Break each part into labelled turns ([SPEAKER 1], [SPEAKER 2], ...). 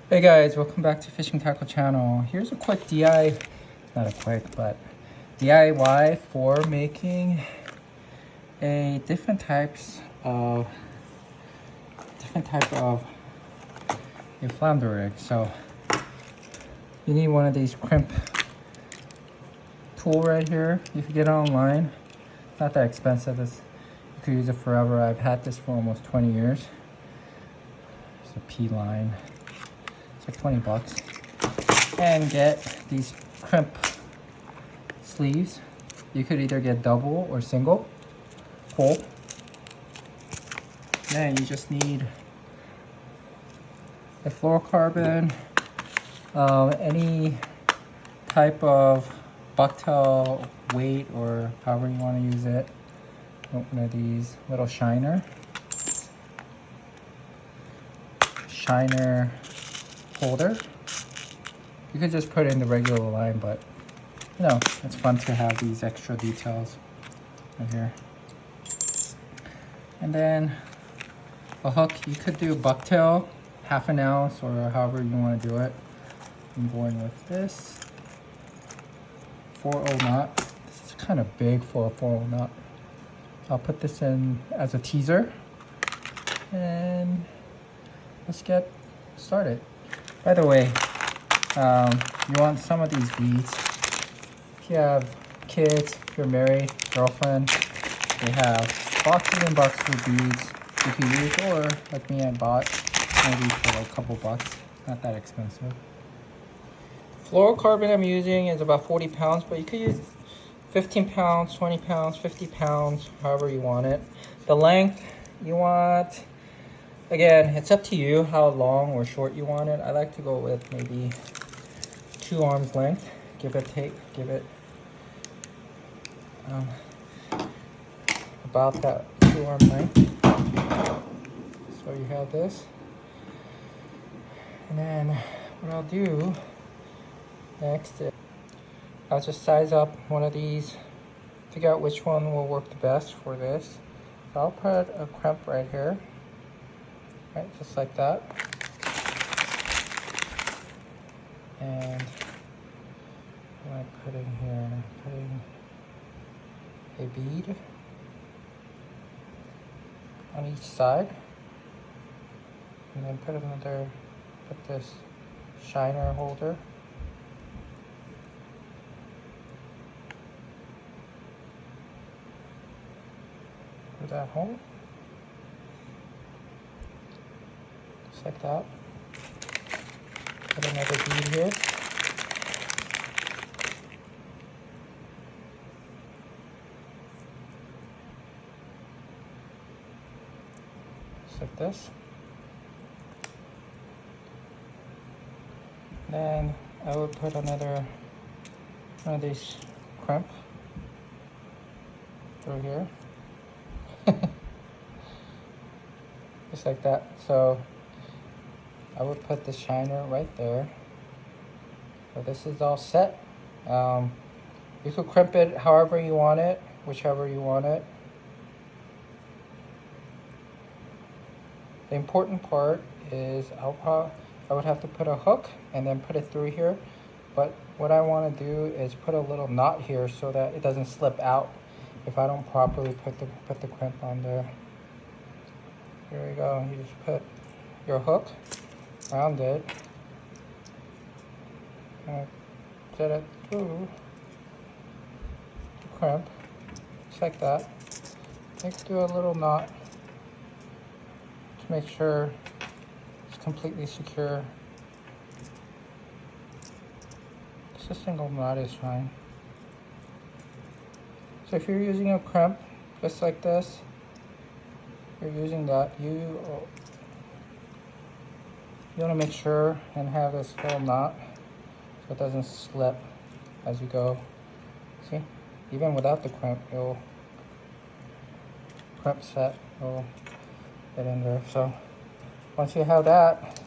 [SPEAKER 1] Hey guys, welcome back to Fishing Tackle Channel. Here's a quick not a quick, but DIY for making a different type of a flounder rig. So you need one of these crimp tool right here. You can get it online. It's not that expensive. You could use it forever. I've had this for almost 20 years. It's a P line. It's like 20 bucks. And get these crimp sleeves. You could either get double or single hole. Then you just need a fluorocarbon, any type of bucktail weight or however you want to use it. One of these little shiner holder. You could just put it in the regular line, but you know, it's fun to have these extra details right here. And then a hook. You could do bucktail, 1/2 ounce, or however you want to do it. I'm going with this 4/0 knot. This is kind of big for a 4/0 knot. I'll put this in as a teaser, and let's get started. By the way, you want some of these beads. If you have kids, if you're married, girlfriend, they have boxes and boxes of beads you can use, or like me, I bought maybe for like a couple bucks. Not that expensive. Fluorocarbon I'm using is about 40 pounds, but you could use 15 pounds, 20 pounds, 50 pounds, however you want it. The length you want, again, it's up to you how long or short you want it. I like to go with maybe 2 arms length. Give it about that 2 arm length. So you have this. And then what I'll do next is I'll just size up one of these, figure out which one will work the best for this. So I'll put a crimp right here, right, just like that. And what am I putting here? I'm putting a bead on each side, and then put this shiner holder. Put that home, just like that. Put another bead here. Just like this. Then I would put another one of these crimp through here. Just like that. So I would put the shiner right there. So this is all set. You could crimp it however you want it, whichever you want it. The important part is I would have to put a hook and then put it through here. But what I want to do is put a little knot here so that it doesn't slip out if I don't properly put the crimp on there. Here we go. You just put your hook around it and set it through the crimp, just like that. Let's do a little knot to make sure it's completely secure. Just a single knot is fine. So if you're using a crimp just like this, you're using that, you want to make sure and have this little knot so it doesn't slip as you go. See, even without the crimp set will get in there. So once you have that,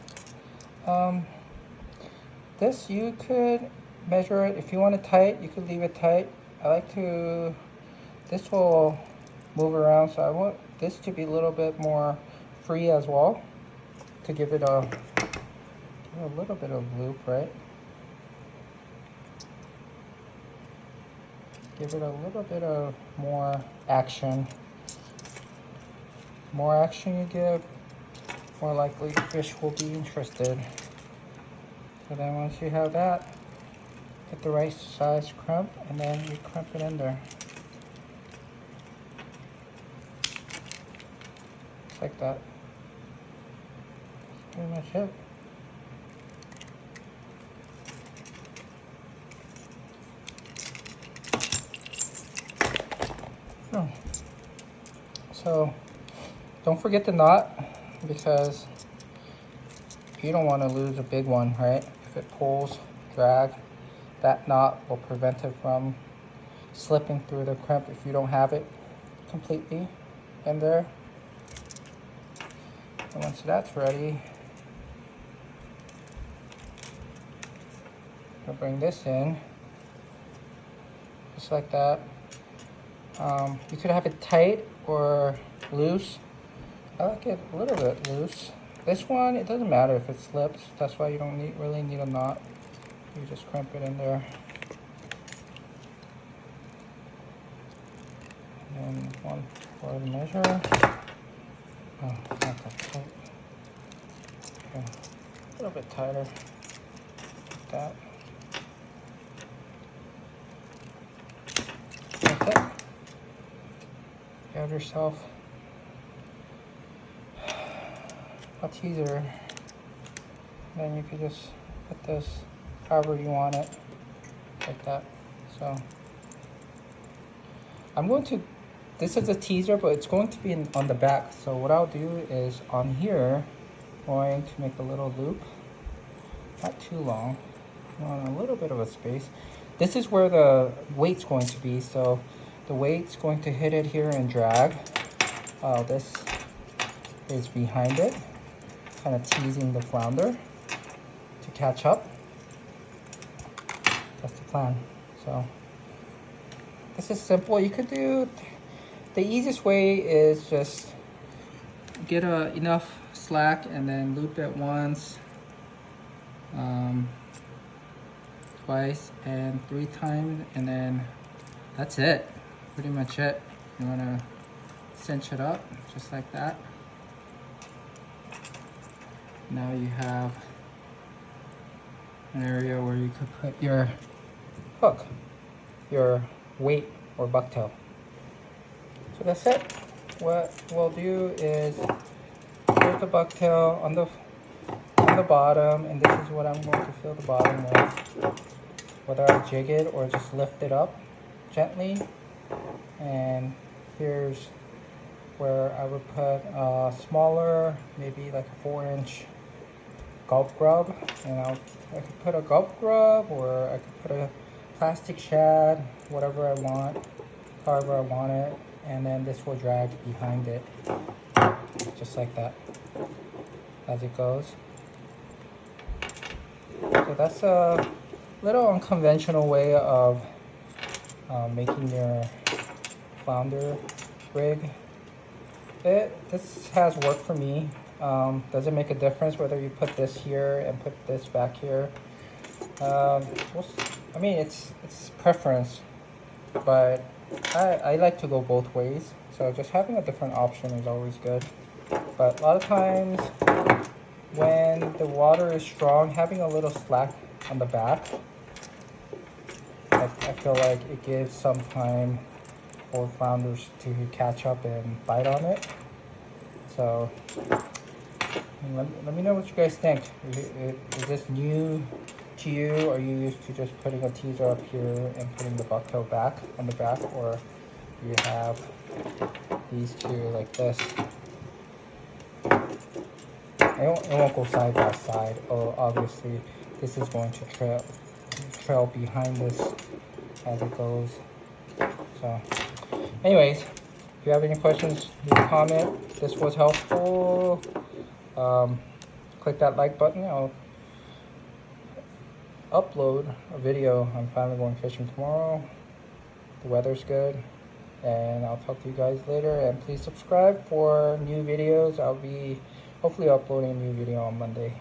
[SPEAKER 1] this you could measure it. If you want it tight, you could leave it tight. I like to, this will move around, so I want this to be a little bit more free as well, to give it a little bit of loop, right? Give it a little bit of more action. More action you give, more likely the fish will be interested. So then once you have that, get the right size crimp, and then you crimp it in there. Just like that. That's pretty much it. Oh. So don't forget the knot, because you don't want to lose a big one, right? If it pulls, drag, that knot will prevent it from slipping through the crimp if you don't have it completely in there. And once that's ready, I'll bring this in, just like that. You could have it tight or loose. I like it a little bit loose. This one, it doesn't matter if it slips. That's why you don't really need a knot. You just crimp it in there. And 1/4 measure. Oh, not that tight. Okay. A little bit tighter. Like that. That's it. You have yourself a teaser. Then you could just put this however you want it, like that. So I'm going to, this is a teaser, but it's going to be on the back. So what I'll do is on here, I'm going to make a little loop, not too long, I want a little bit of a space. This is where the weight's going to be, so the weight's going to hit it here and drag. This is behind it, kind of teasing the flounder to catch up. That's the plan. So this is simple. You could do, the easiest way is just get enough slack and then loop it once, twice, and 3 times, and then that's it. Pretty much it. You want to cinch it up just like that. Now you have an area where you could put your hook, your weight or bucktail. So that's it. What we'll do is put the bucktail on the bottom, and this is what I'm going to fill the bottom with. Whether I jig it or just lift it up gently. And here's where I would put a smaller, maybe like a 4-inch gulp grub, and I could put a gulp grub, or I could put a plastic shad, whatever I want, however I want it, and then this will drag behind it, just like that, as it goes. So that's a little unconventional way of making your flounder rig. This has worked for me. Does it make a difference whether you put this here and put this back here? I mean, it's preference, but I like to go both ways. So just having a different option is always good. But a lot of times when the water is strong, having a little slack on the back, I feel like it gives some time for flounders to catch up and bite on it. So let me know what you guys think. Is this new to you? Are you used to just putting a teaser up here and putting the bucktail back on the back, or you have these two like this? It won't go side by side. Oh, obviously this is going to trail behind this as it goes. So anyways, if you have any questions, leave a comment. This was helpful. Click that like button. I'll upload a video. I'm finally going fishing tomorrow. The weather's good, and I'll talk to you guys later. And please subscribe for new videos. I'll be hopefully uploading a new video on Monday.